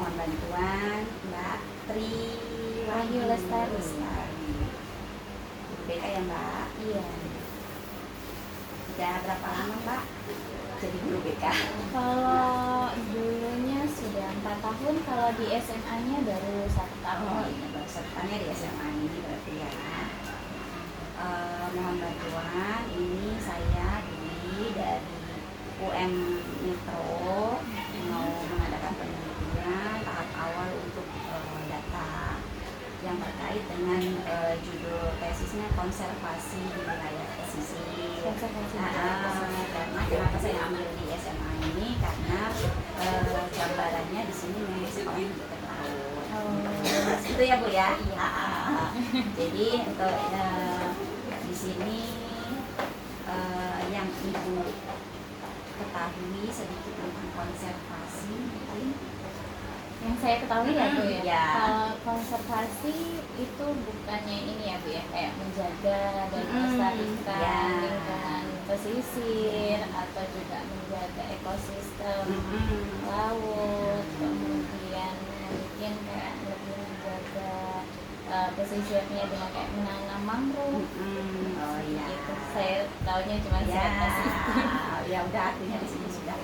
mohon bantuan Mbak Tri Wahyu Lestari. BK ya Mbak? Iya. Udah berapa lama Mbak jadi guru BK? Kalau dulunya sudah 4 tahun, kalau di SMA-nya baru 1 tahun. Ini baru sertanya di SMA ini berarti ya. Mohon bantuan, ini saya Dwi dari UM Metro mau mengadakan penelitian tahap awal untuk data yang terkait dengan judul tesisnya konservasi di wilayah pesisir. Konservasi. Karena kenapa saya ambil di SMA ini karena gambarannya di sini memang sekolah untuk laut. Itu ya Bu ya. Iya. Jadi untuk di sini yang Ibu ketahui sedikit tentang konservasi mungkin. Yang saya ketahui ya Bu ya, Ya. kalau konservasi itu bukannya ini ya Bu ya, kayak menjaga dan melestarikan Ya. lingkungan pesisir atau juga menjaga ekosistem laut, kemudian mungkin kayak lebih menjaga pesisirnya dengan kayak menanam mangrove. Oh iya. Gitu. Saya tahunya cuma sebatas itu. Ya udah artinya di sini sudah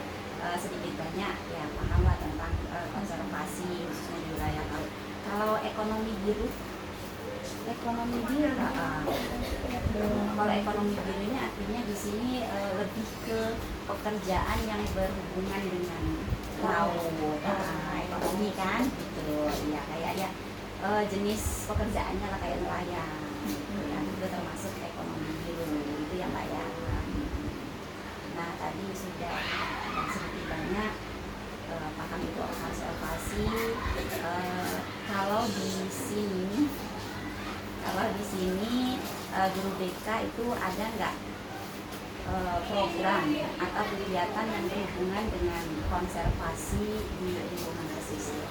sedikit banyak ya paham lah tentang konservasi khususnya di wilayah laut. Kalau ekonomi biru, kalau ekonomi biru ini artinya di sini lebih ke pekerjaan yang berhubungan dengan laut, ekonomi kan, gitu. Ya kayak ya jenis pekerjaannya lah kayak nelayan, ya itu termasuk ekonomi biru itu yang Mbak ya. Nah tadi sudah sedikit banyak paham itu konservasi. Kalau di sini guru BK itu ada nggak program atau kegiatan yang berhubungan dengan konservasi di lingkungan pesisir?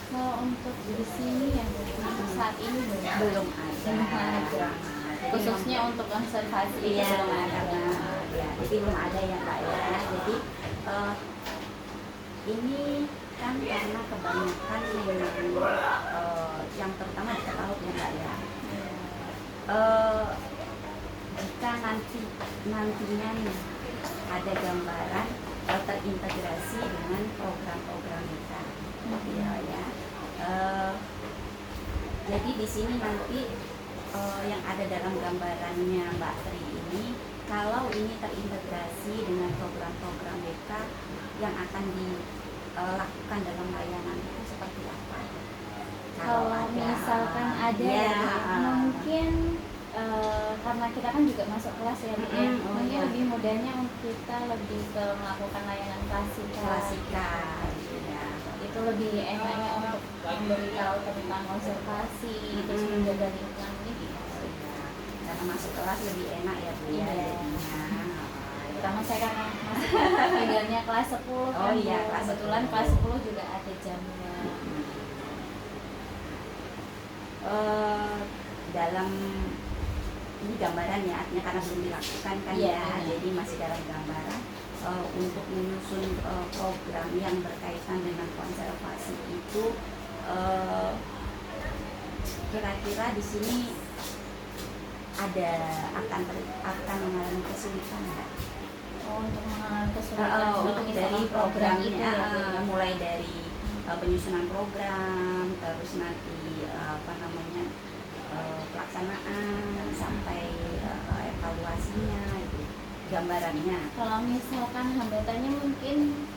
Kalau untuk di sini yang untuk saat ini Belum ada. khususnya untuk konservasi itu Iya, belum ada. ya, jadi belum ada ya Mbak ya. Jadi ini kan karena kebanyakan yang terutama di laut ya Mbak ya. Jika nantinya nih ada gambaran terintegrasi dengan program-program kita, ya. Jadi di sini nanti yang ada dalam gambarannya Mbak Tri ini, kalau ini terintegrasi dengan program-program BK yang akan dilakukan dalam layanan itu seperti apa? Kalau misalkan ada mungkin karena kita kan juga masuk kelas ya Bu ya, mungkin lebih mudahnya kita lebih ke melakukan layanan klasikan gitu ya. Itu lebih enaknya untuk memberitahu tentang konservasi, terus menjaga lingkungan ini gitu. Karena masuk kelas lebih enak ya Bu ya. Terutama saya karena masuk pilihannya kelas 10 kan, iya, kebetulan kelas 10 juga ada jamnya. Dalam ini gambaran ya, artinya karena belum dilakukan kan jadi masih dalam gambaran untuk menyusun program yang berkaitan dengan konservasi itu kira-kira di sini akan mengalami kesulitan nggak? Untuk mengalami kesulitan Untuk dari programnya itu mulai dari penyusunan program, terus nanti pelaksanaan sampai evaluasinya itu gambarannya. Kalau misalkan hambatannya mungkin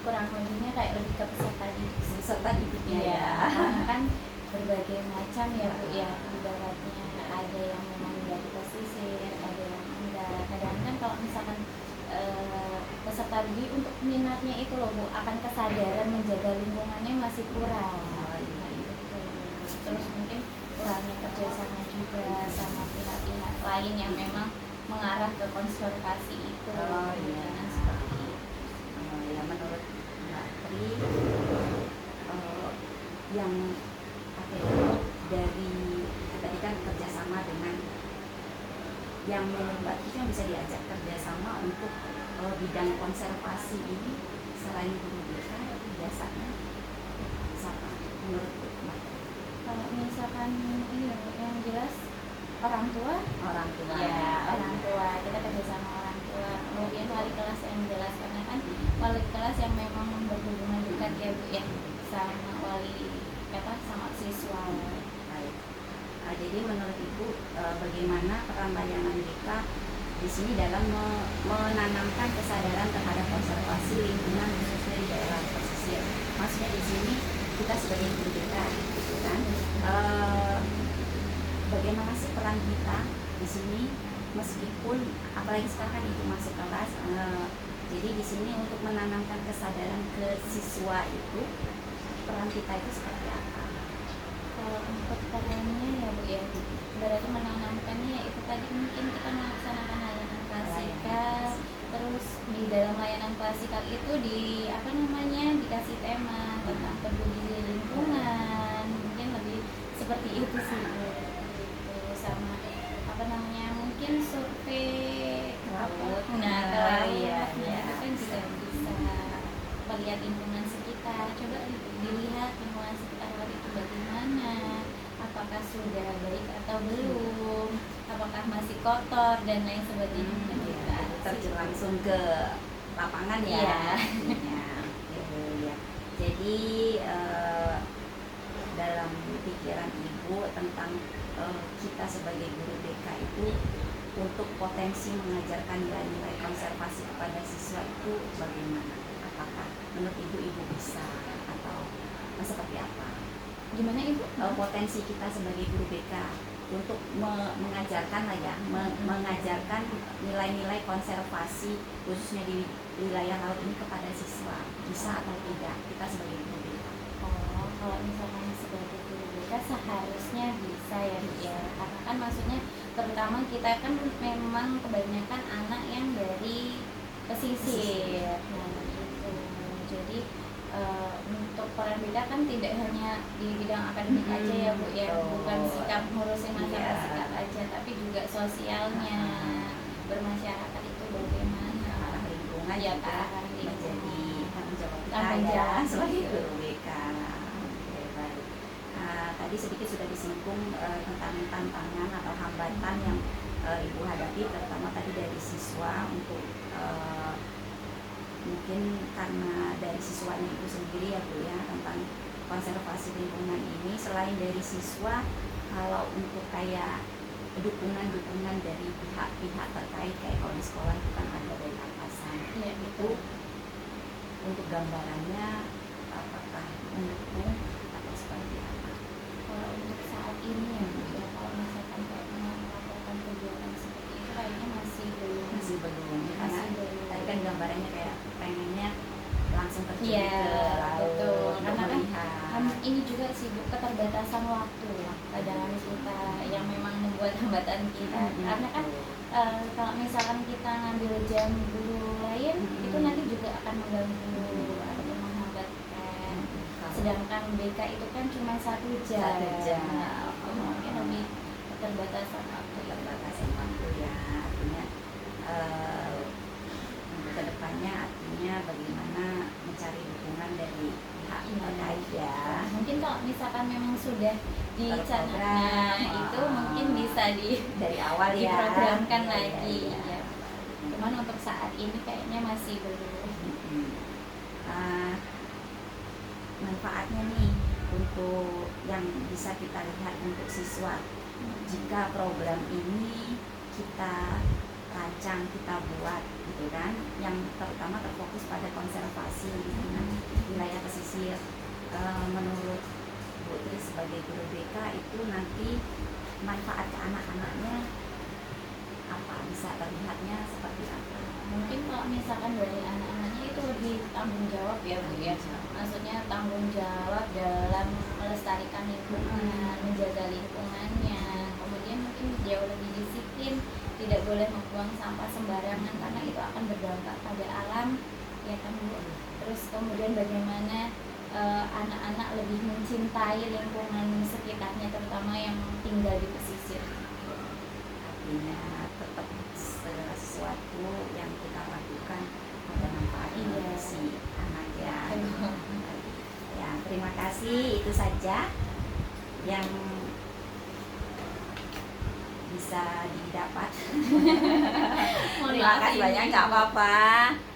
kurang lebihnya kayak lebih ke peserta didiknya ya. Karena kan berbagai macam ya Bu ya, ibaratnya ada yang memang dari pesisir, ada yang enggak. Kadang-kadang kalau misalkan peserta didik untuk minatnya itu loh Bu, akan kesadaran menjaga lingkungannya masih kurang. Terus mungkin kurangnya kerjasama juga sama pihak-pihak lain yang memang mengarah ke konservasi itu. Seperti itu. Ya menurut Mbak Tri yang dari tadi kan kerjasama dengan yang menurut Mbak Tri yang bisa diajak kerjasama untuk bidang konservasi ini selain guru BK biasanya tua. Orang tua. Ya, orang tua, kita kerja sama orang tua. Kemudian wali kelas yang menjelaskan, kan wali kelas yang memang berhubungan dekat ya Bu ya sama sama siswa. Baik. Jadi menurut Ibu bagaimana peran layanan BK di sini dalam menanamkan kesadaran terhadap konservasi lingkungan khususnya di daerah pesisir? Maksudnya di sini kita sebagai guru BK, gitu kan? Bagaimana sih peran kita di sini meskipun apalagi sekarang Ibu masuk kelas, jadi di sini untuk menanamkan kesadaran ke siswa itu peran kita itu seperti apa? Kalau untuk perannya ya Bu ya, berarti menanamkannya itu tadi mungkin kita melaksanakan layanan klasikal, terus di dalam layanan klasikal itu dikasih tema tentang peduli lingkungan, mungkin lebih seperti itu sih Bu. Gitu. Sama mungkin survei laut, itu kan juga bisa melihat lingkungan sekitar, coba dilihat lingkungan sekitar itu bagaimana, apakah sudah baik atau belum, apakah masih kotor dan lain sebagainya. Kita terjun langsung ke lapangan ya. Ya. Jadi dalam pikiran Ibu tentang kita sebagai guru BK itu untuk potensi mengajarkan nilai-nilai konservasi kepada siswa itu bagaimana? Apakah menurut Ibu bisa atau seperti apa? Gimana Ibu? Potensi kita sebagai guru BK untuk mengajarkan mengajarkan nilai-nilai konservasi khususnya di wilayah laut ini kepada siswa, bisa atau tidak kita sebagai guru BK? Kalau misalkan sebagai guru BK seharusnya bisa ya Bu ya, karena kan maksudnya terutama kita kan memang kebanyakan anak yang dari pesisir. Nah itu jadi untuk peran BK kan tidak hanya di bidang akademik aja ya Bu ya, bukan sikap ngurusin masalah sikap aja, tapi juga sosialnya, bermasyarakat itu bagaimana, lingkungan ya Kak, kan menjadi tanggung jawab kita sebagai guru BK. Oke, baik. Tadi sedikit sudah disinggung tentang tantangan atau hambatan yang Ibu hadapi, terutama tadi dari siswa untuk mungkin karena dari siswanya itu sendiri ya Bu ya, tentang konservasi lingkungan ini. Selain dari siswa, kalau untuk kayak dukungan dari pihak-pihak terkait, kayak kalau di sekolah itu kan ada dari atasan ya, itu, untuk gambarannya apakah mendukung atau seperti apa? Kalau untuk saat ini ya Bu ya, kalau misalkan kayak melakukan kegiatan seperti itu kayaknya masih belum Karena tadi kan gambarannya kayak pengennya langsung terjun Iya, ke laut, betul. untuk Karena melihat. ini juga sih Bu, keterbatasan waktu kadang kita yang memang membuat hambatan kita. Karena kan kalau misalkan kita ngambil jam guru lain, itu nanti juga akan mengganggu atau menghambatkan. Sedangkan BK itu kan cuma 1 jam. Nah, mungkin lebih keterbatasan waktu Ya, artinya kedepannya artinya bagaimana mencari dukungan dari pihak terkait ya. Mungkin kalau misalkan memang sudah Terprogram, itu mungkin bisa dari awal ya diprogramkan ya, lagi ya. ya. Cuman untuk saat ini kayaknya masih belum. Manfaatnya nih untuk yang bisa kita lihat untuk siswa, jika program ini kita rancang, kita buat gitu kan, yang terutama terfokus pada konservasi lingkungan wilayah pesisir, menurut Bu Tri sebagai guru BK itu nanti manfaat ke anak-anaknya apa, bisa terlihatnya seperti apa? Mungkin kalau misalkan dari anak-anaknya itu lebih tanggung jawab ya Bu ya, maksudnya tanggung jawab dalam melestarikan lingkungan, menjaga lingkungannya, kemudian mungkin jauh lebih disiplin, tidak boleh membuang sampah sembarangan karena itu akan berdampak pada alam ya kan Bu. Terus kemudian bagaimana anak-anak lebih mencintai lingkungan sekitarnya, terutama yang tinggal di pesisir. Artinya tetap segala sesuatu yang kita lakukan ada manfaatnya si anak ya. Ya, terima kasih, itu saja yang bisa bisa didapat. Mohon Terima maaf kasih ini. banyak, nggak apa-apa.